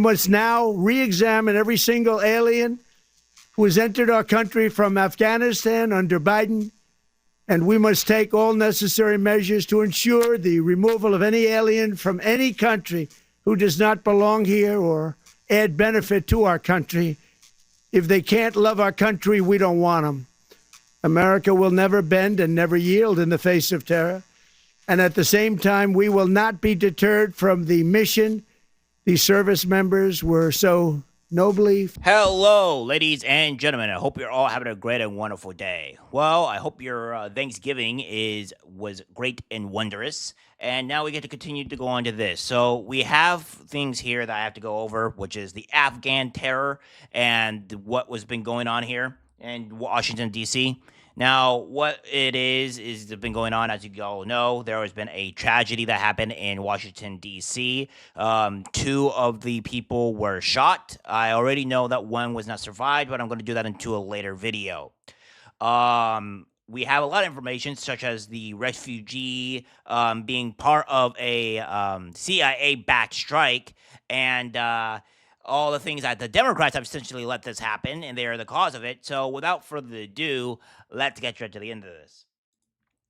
We must now re-examine every single alien who has entered our country from Afghanistan under Biden, and we must take all necessary measures to ensure the removal of any alien from any country who does not belong here or add benefit to our country. If they can't love our country, we don't want them. America will never bend and never yield in the face of terror. And at the same time, we will not be deterred from the mission these service members were so nobly. Hello, ladies and gentlemen. I hope you're all having a great and wonderful day. Well, I hope your Thanksgiving was great and wondrous. And now we get to continue to go on to this. So we have things here that I have to go over, which is the Afghan terror and what was been going on here in Washington, D.C. Now, what it is been going on, as you all know, there has been a tragedy that happened in Washington, D.C. 2 of the people were shot. I already know that one was not survived, but I'm going to do that into a later video. We have a lot of information, such as the refugee being part of a CIA-backed strike, and all the things that the Democrats have essentially let this happen, and they are the cause of it. So without further ado, let's get right to the end of this.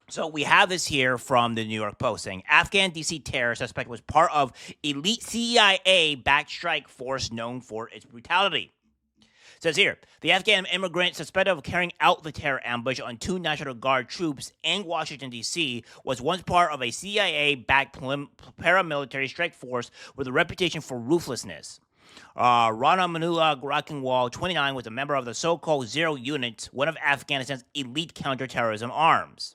So we have this here from the New York Post saying, Afghan DC terror suspect was part of elite CIA-backed strike force known for its brutality. It says here, the Afghan immigrant suspected of carrying out the terror ambush on 2 National Guard troops in Washington, D.C. was once part of a CIA-backed paramilitary strike force with a reputation for ruthlessness. Rana Manullah Rakinwal, 29, was a member of the so-called Zero Unit, one of Afghanistan's elite counterterrorism arms.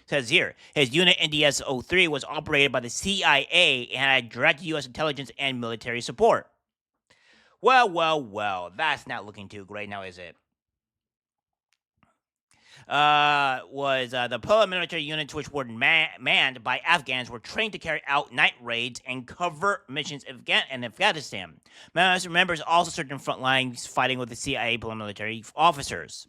It says here, his unit NDS-03 was operated by the CIA and had direct U.S. intelligence and military support. Well, that's not looking too great now, is it? The paramilitary units, which were manned by Afghans, were trained to carry out night raids and covert missions in Afghanistan. Members also served in front lines fighting with the CIA paramilitary officers.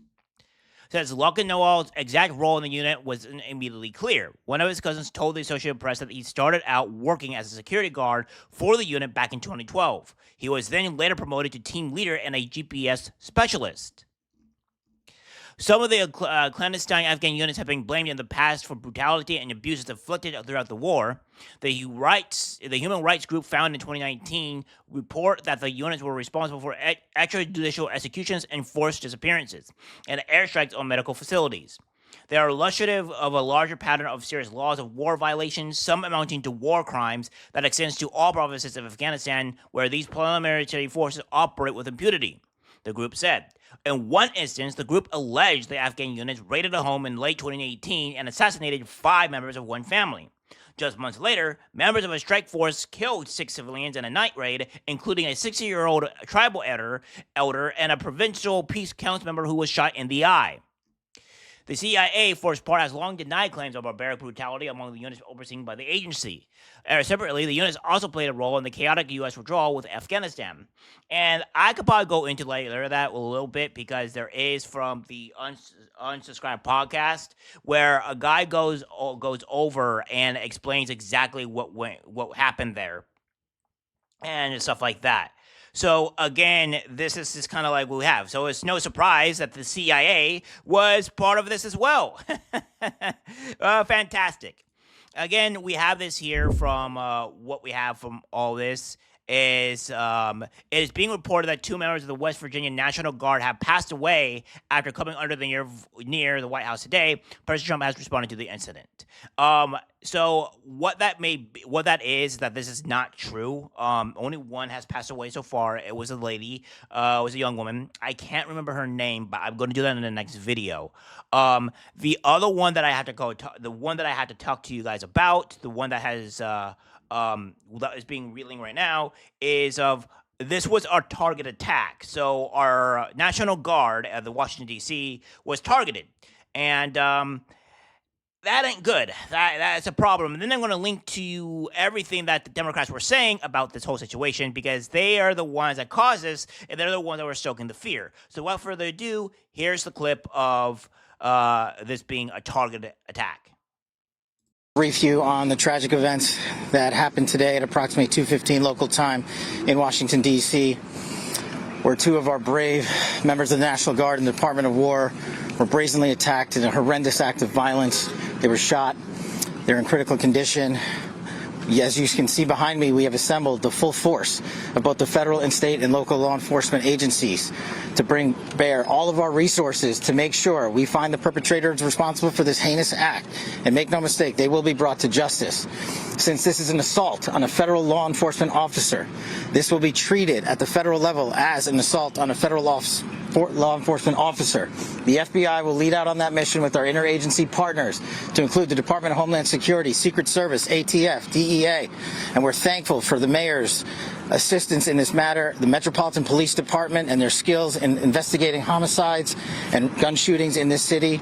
Says Lachlan Noel's exact role in the unit was immediately clear. One of his cousins told the Associated Press that he started out working as a security guard for the unit back in 2012. He was then later promoted to team leader and a GPS specialist. Some of the clandestine Afghan units have been blamed in the past for brutality and abuses inflicted throughout the war. The human rights group found in 2019 report that the units were responsible for extrajudicial executions and forced disappearances, and airstrikes on medical facilities. They are illustrative of a larger pattern of serious laws of war violations, some amounting to war crimes, that extends to all provinces of Afghanistan, where these paramilitary forces operate with impunity, the group said. In one instance, the group alleged the Afghan units raided a home in late 2018 and assassinated 5 members of one family. Just months later, members of a strike force killed 6 civilians in a night raid, including a 60-year-old tribal elder and a provincial peace council member who was shot in the eye. The CIA, for its part, has long denied claims of barbaric brutality among the units overseen by the agency. Separately, the units also played a role in the chaotic U.S. withdrawal with Afghanistan. And I could probably go into later that a little bit, because there is from the Unsubscribed podcast where a guy goes over and explains exactly what happened there and stuff like that. So, again, this is just kind of like what we have. So it's no surprise that the CIA was part of this as well. Fantastic. Again, we have this here from what we have from all this is it is being reported that 2 members of the West Virginia National Guard have passed away after coming under the near the White House today. President Trump has responded to the incident. So what that is that this is not true. Only one has passed away so far. It was a lady. It was a young woman. I can't remember her name, but I'm going to do that in the next video. The other one that I have to the one that I had to talk to you guys about, the one that has that is being reeling right now, is of this was our target attack. So our National Guard at the Washington D.C. was targeted, and that ain't good. That's a problem. And then I'm going to link to you everything that the Democrats were saying about this whole situation, because they are the ones that caused this, and they're the ones that were stoking the fear. So without further ado, here's the clip of this being a targeted attack. Brief you on the tragic events that happened today at approximately 2:15 local time in Washington, D.C., where two of our brave members of the National Guard and the Department of War were brazenly attacked in a horrendous act of violence. They were shot. They're in critical condition. As you can see behind me, we have assembled the full force of both the federal and state and local law enforcement agencies to bring bear all of our resources to make sure we find the perpetrators responsible for this heinous act. And make no mistake, they will be brought to justice. Since this is an assault on a federal law enforcement officer, this will be treated at the federal level as an assault on a federal law enforcement officer. The FBI will lead out on that mission with our interagency partners to include the Department of Homeland Security, Secret Service, ATF, DEA, and we're thankful for the mayor's assistance in this matter, the Metropolitan Police Department and their skills in investigating homicides and gun shootings in this city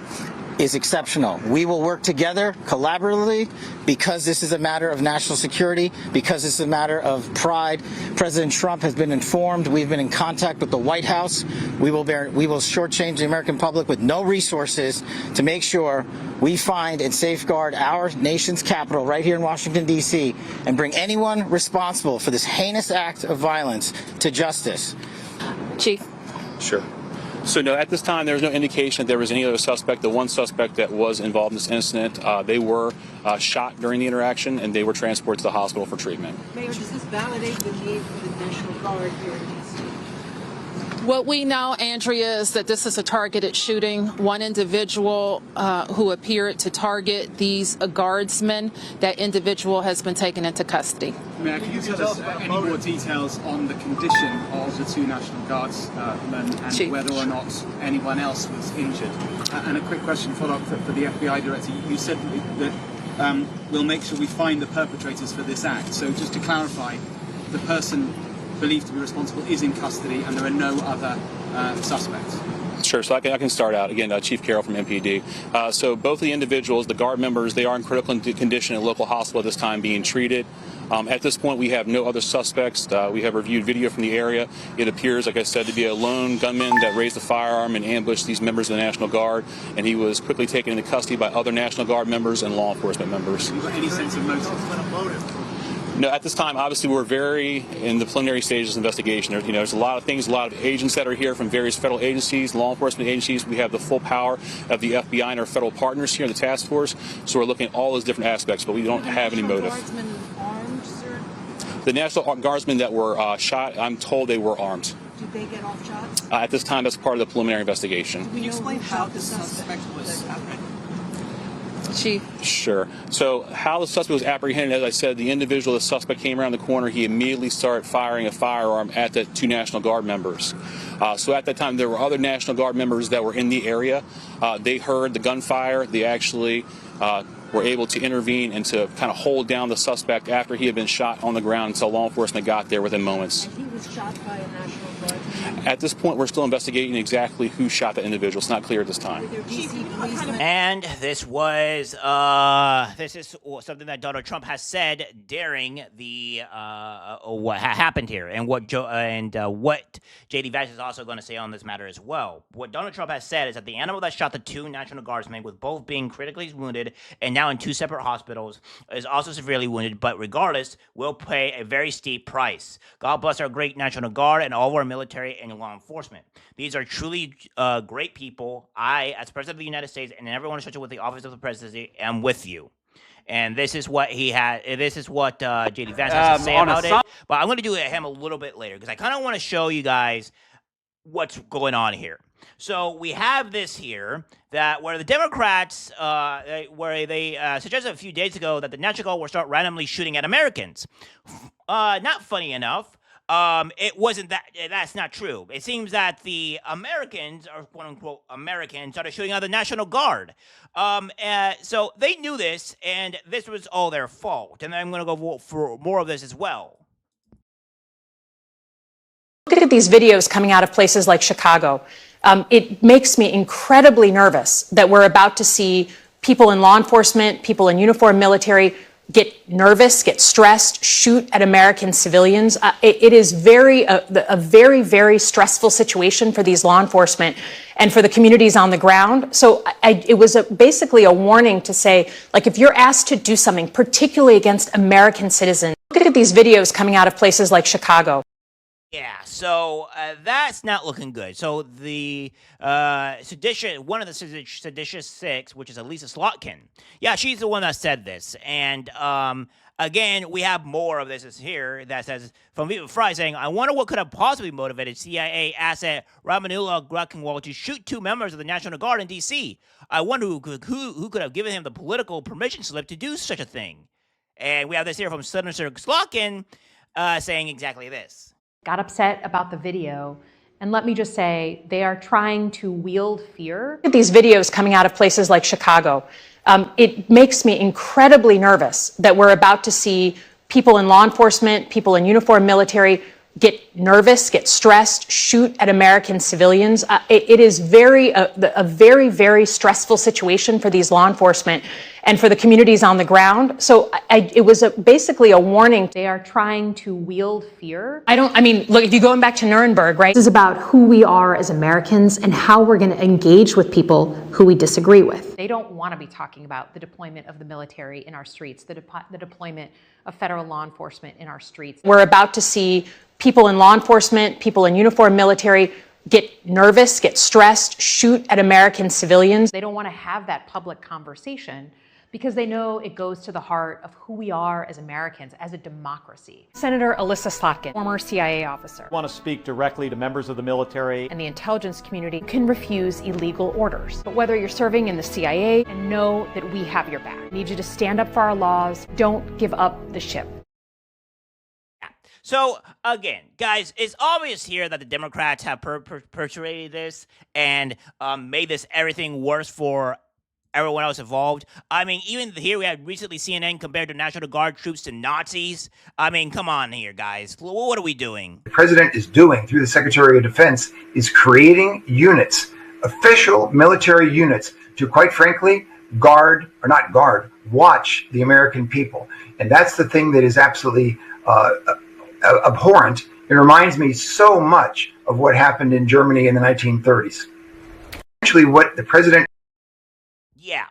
is exceptional. We will work together collaboratively because this is a matter of national security, because this is a matter of pride. President Trump has been informed. We've been in contact with the White House. We will shortchange the American public with no resources to make sure we find and safeguard our nation's capital right here in Washington, D.C., and bring anyone responsible for this heinous act of violence to justice. Chief. Sure. So no, at this time, there was no indication that there was any other suspect. The one suspect that was involved in this incident, they were shot during the interaction, and they were transported to the hospital for treatment. Mayor, does this validate the need for the National Guard here in D.C.? What we know, Andrea, is that this is a targeted shooting. One individual who appeared to target these guardsmen, that individual has been taken into custody. Mayor, can you tell us any more details on the condition of the two National Guardsmen and Chief. whether or not anyone else was injured? And a quick question follow-up for the FBI Director. You said that we'll make sure we find the perpetrators for this act. So just to clarify, the person believed to be responsible is in custody and there are no other suspects. Sure, so I can start out. Again, Chief Carroll from MPD. So both of the individuals, the Guard members, they are in critical condition in a local hospital at this time being treated. At this point, we have no other suspects. We have reviewed video from the area. It appears, like I said, to be a lone gunman that raised a firearm and ambushed these members of the National Guard, and he was quickly taken into custody by other National Guard members and law enforcement members. Have you got any sense of motive? No, at this time, obviously, we're very in the preliminary stages of investigation. There's a lot of things, a lot of agents that are here from various federal agencies, law enforcement agencies. We have the full power of the FBI and our federal partners here in the task force. So we're looking at all those different aspects, but we don't have any motive. Guardsmen armed, sir? The National Guardsmen that were shot, I'm told they were armed. Did they get off shots? At this time, that's part of the preliminary investigation. Can you explain how the suspect was apprehended? Chief. Sure. So how the suspect was apprehended, as I said, the individual, the suspect came around the corner. He immediately started firing a firearm at the two National Guard members. So at that time, there were other National Guard members that were in the area. They heard the gunfire. They actually were able to intervene and to kind of hold down the suspect after he had been shot on the ground until law enforcement got there within moments. And he was shot by a National Guardsman? At this point, we're still investigating exactly who shot that individual. It's not clear at this time. Were there DC policemen? And this is something that Donald Trump has said during the what happened here, and what JD Vance is also going to say on this matter as well. What Donald Trump has said is that the animal that shot the two National Guardsmen, with both being critically wounded and now in two separate hospitals, is also severely wounded, but regardless, will pay a very steep price. God bless our great National Guard and all of our military and law enforcement. These are truly great people. I, as President of the United States, and everyone associated with the office of the presidency, am with you. And this is what he had. This is what JD Vance has to say about it. But I'm going to do him a little bit later because I kind of want to show you guys what's going on here. So we have this here that where the Democrats, where they suggested a few days ago that the National Guard will start randomly shooting at Americans. Not funny enough. It wasn't that. That's not true. It seems that the Americans, or quote unquote Americans, started shooting at the National Guard. So they knew this, and this was all their fault. And I'm going to go for more of this as well. Look at these videos coming out of places like Chicago. It makes me incredibly nervous that we're about to see people in law enforcement, people in uniformed military, get nervous, get stressed, shoot at American civilians. It is a very, very stressful situation for these law enforcement and for the communities on the ground. So it was basically a warning to say, like, if you're asked to do something, particularly against American citizens, look at these videos coming out of places like Chicago. Yeah, so that's not looking good. So the one of the seditious six, which is Elisa Slotkin, yeah, she's the one that said this. And again, we have more of this here that says, from Viva Fry saying, I wonder what could have possibly motivated CIA asset Ramanullah Grackenwald to shoot two members of the National Guard in D.C. I wonder who could have given him the political permission slip to do such a thing. And we have this here from Senator Slotkin saying exactly this. Got upset about the video. And let me just say, they are trying to wield fear. Look at these videos coming out of places like Chicago. It makes me incredibly nervous that we're about to see people in law enforcement, people in uniform military, get nervous, get stressed, shoot at American civilians. It is a very, very stressful situation for these law enforcement and for the communities on the ground. So it was basically a warning. They are trying to wield fear. Look, if you're going back to Nuremberg, right? This is about who we are as Americans and how we're going to engage with people who we disagree with. They don't want to be talking about the deployment of the military in our streets, the deployment of federal law enforcement in our streets. We're about to see people in law enforcement, people in uniform military get nervous, get stressed, shoot at American civilians. They don't want to have that public conversation because they know it goes to the heart of who we are as Americans, as a democracy. Senator Elisa Slotkin, former CIA officer. I want to speak directly to members of the military. And the intelligence community can refuse illegal orders. But whether you're serving in the CIA, and know that we have your back. I need you to stand up for our laws. Don't give up the ship. So, again, guys, it's obvious here that the Democrats have perpetrated this and made this everything worse for everyone else involved. I mean, even here we had recently CNN compared to National Guard troops to Nazis. I mean, come on here, guys. What are we doing? The president is doing through the Secretary of Defense is creating units, official military units, to, quite frankly, watch the American people. And that's the thing that is absolutely abhorrent. It reminds me so much of what happened in Germany in the 1930s. Actually, what the president... Yeah.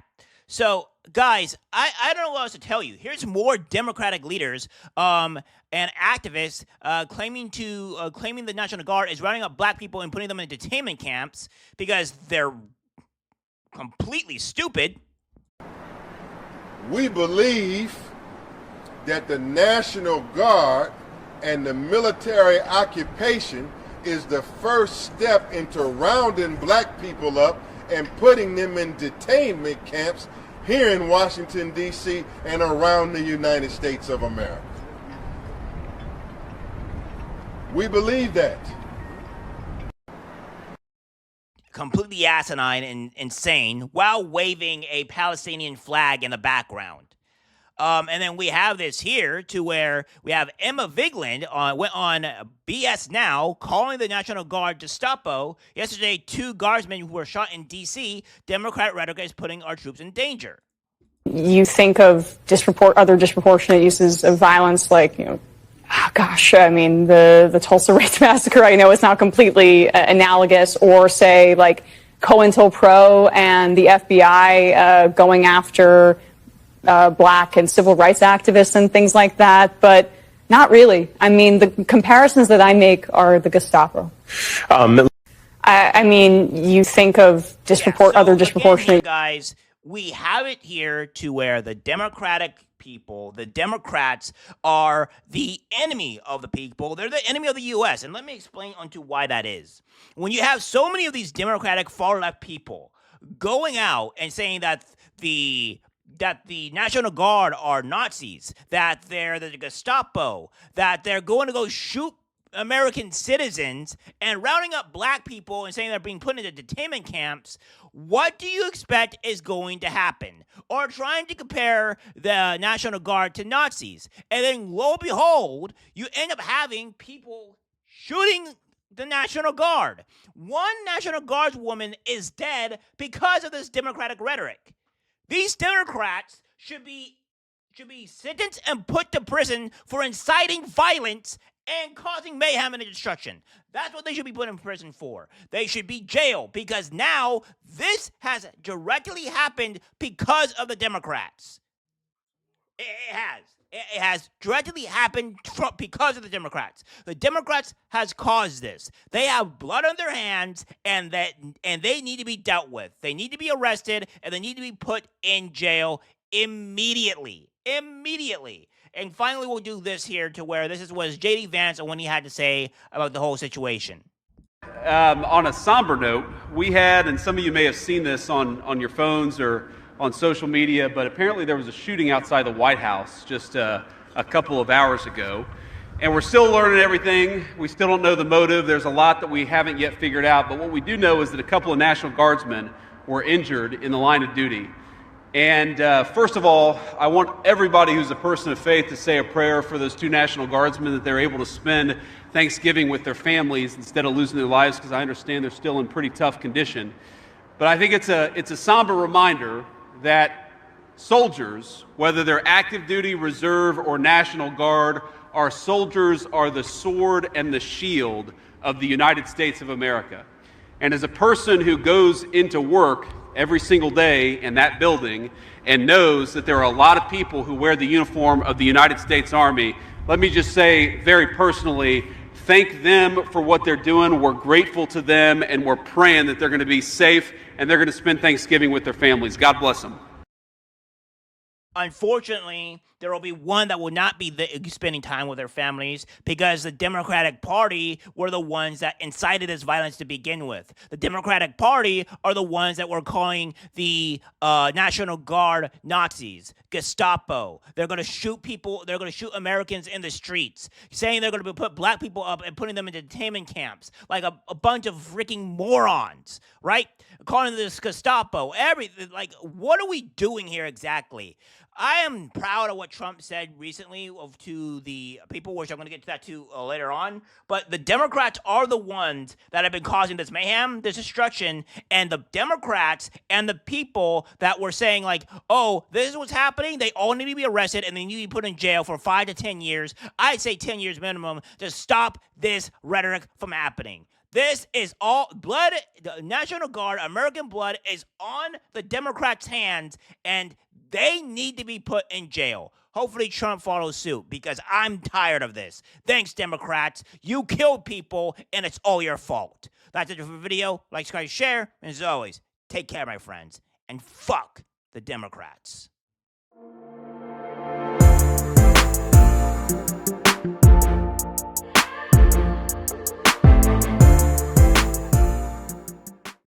So, guys, I don't know what else to tell you. Here's more Democratic leaders and activists claiming the National Guard is rounding up black people and putting them in detainment camps because they're completely stupid. We believe that the National Guard and the military occupation is the first step into rounding black people up and putting them in detainment camps here in Washington, D.C. and around the United States of America. We believe that. Completely asinine and insane while waving a Palestinian flag in the background. And then we have this here to where we have Emma Vigeland went on BS Now calling the National Guard Gestapo. Yesterday, 2 guardsmen who were shot in D.C. Democrat rhetoric is putting our troops in danger. You think of other disproportionate uses of violence like, the Tulsa Race Massacre. I know it's not completely analogous, or say like COINTELPRO and the FBI going after black and civil rights activists and things like that, but not really. I mean, the comparisons that I make are the Gestapo. You think of other disproportionate... Again, guys, we have it here to where the Democratic people, the Democrats, are the enemy of the people. They're the enemy of the U.S., and let me explain onto why that is. When you have so many of these Democratic far-left people going out and saying that the National Guard are Nazis, that they're the Gestapo, that they're going to go shoot American citizens and rounding up black people and saying they're being put into detainment camps, what do you expect is going to happen? Or trying to compare the National Guard to Nazis. And then, lo and behold, you end up having people shooting the National Guard. One National Guardswoman is dead because of this Democratic rhetoric. These Democrats should be should be sentenced and put to prison for inciting violence and causing mayhem and destruction. That's what they should be put in prison for. They should be jailed because now this has directly happened because of the Democrats. It has. It has directly happened because of the Democrats. The Democrats has caused this. They have blood on their hands, and they need to be dealt with. They need to be arrested, and they need to be put in jail immediately. Immediately. And finally, we'll do this here to where this was J.D. Vance and what he had to say about the whole situation. On a somber note, we had, and some of you may have seen this on your phones or on social media, but apparently there was a shooting outside the White House just a couple of hours ago. And we're still learning everything. We still don't know the motive. There's a lot that we haven't yet figured out. But what we do know is that a couple of National Guardsmen were injured in the line of duty. And first of all, I want everybody who's a person of faith to say a prayer for those two National Guardsmen that they're able to spend Thanksgiving with their families instead of losing their lives, because I understand they're still in pretty tough condition. But I think it's a somber reminder that soldiers, whether they're active duty, reserve, or National Guard, our soldiers are the sword and the shield of the United States of America. And as a person who goes into work every single day in that building and knows that there are a lot of people who wear the uniform of the United States Army, let me just say very personally, thank them for what they're doing. We're grateful to them, and we're praying that they're going to be safe and they're going to spend Thanksgiving with their families. God bless them. Unfortunately, there will be one that will not be spending time with their families because the Democratic Party were the ones that incited this violence to begin with. The Democratic Party are the ones that were calling the National Guard Nazis, Gestapo. They're going to shoot people. They're going to shoot Americans in the streets, saying they're going to put black people up and putting them in detainment camps like a bunch of freaking morons, right? Calling this Gestapo. Everything. Like, what are we doing here exactly? I am proud of what Trump said recently to the people, which I'm going to get to that too later on. But the Democrats are the ones that have been causing this mayhem, this destruction, and the Democrats and the people that were saying like, oh, this is what's happening. They all need to be arrested and they need to be put in jail for 5 to 10 years. I'd say 10 years minimum to stop this rhetoric from happening. This is all blood. The National Guard, American blood is on the Democrats' hands, and they need to be put in jail. Hopefully Trump follows suit because I'm tired of this. Thanks, Democrats. You killed people, and it's all your fault. That's it for the video. Like, subscribe, share, and as always, take care, my friends, and fuck the Democrats.